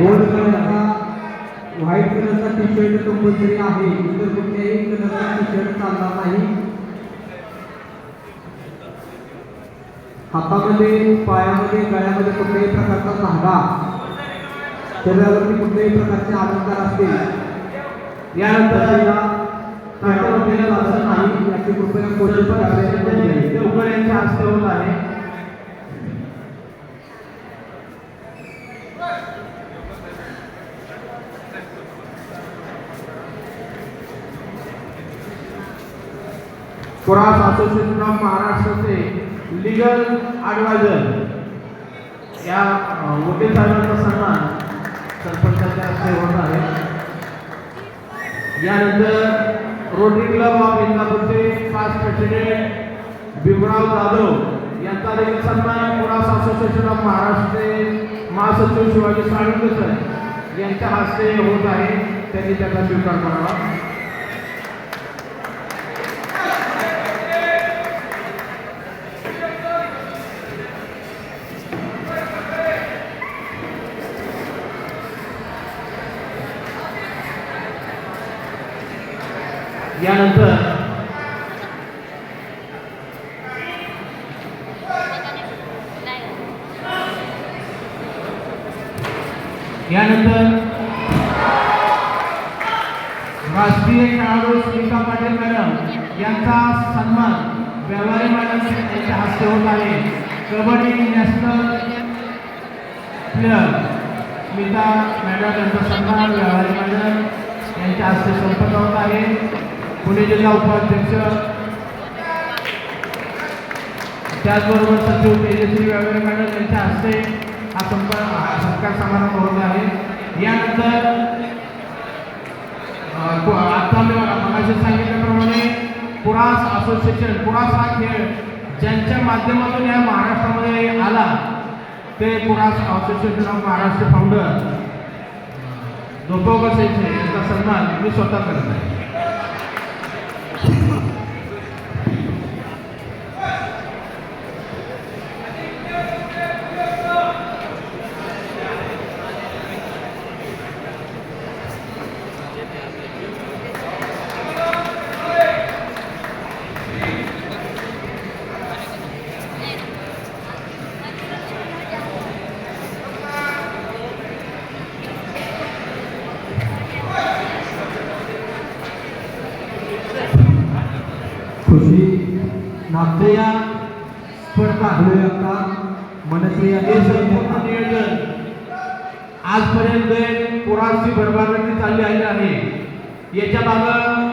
Gold कलरचा white कलरचा T shirt compulsory आहे. इतर कुठल्याही कलरचा टी शर्ट चालणार नाही. हातामध्ये पायामध्ये गळ्यामध्ये कुठल्याही प्रकारचा धागा, शरीरावरती कुठल्याही प्रकारचे अलंकार असतील यानंतर नाही याची कृपया कोशिश देवकर यांच्या हस्ते होत आहे. कुरास असोसिएशन ऑफ महाराष्ट्राचे लीगल ॲडवायझर या वकील साहेबांचा सन्मान सरपंचाच्या हस्ते होत आहे. यानंतर रोटरी क्लब ऑफ इंदापूरचे पास्ट प्रेसिडेंट भीमराव जाधव यांचा देखील सन्मान कुरास असोसिएशन ऑफ महाराष्ट्राचे महासचिव शिवाजी साळुंके यांच्या हस्ते होत आहे. त्यांनी त्याचा स्वीकार करावा. यानंतर राष्ट्रीय खेळाडू स्मिता पाटील मॅडम यांचा सन्मान व्यवहारी मॅडम यांच्या हस्ते होत आहे. Kabaddi national player Smita madam यांचा सन्मान व्यवहारी मॅडम यांच्या हस्ते संपन्न होत आहे. पुणे जिल्हा उपाध्यक्ष त्याचबरोबर सचिव तेजश्री व्यवहारी मॅडम यांच्या हस्ते हा सत्कार समारंभ होत आहे. यानंतर आता मी मगाशी सांगितल्याप्रमाणे कुरास असोसिएशन, कुरास हा खेळ ज्यांच्या माध्यमातून या महाराष्ट्रामध्ये आला ते कुरास असोसिएशन ऑफ महाराष्ट्र फाउंडर दोपोगर सेचे यांचा सन्मान मी स्वतः करत आहे. खुशी नागपूर स्पर्धा आता मनसे नियोजन आजपर्यंत कुरासची भरभराटी चालली आहे. याच्या मागं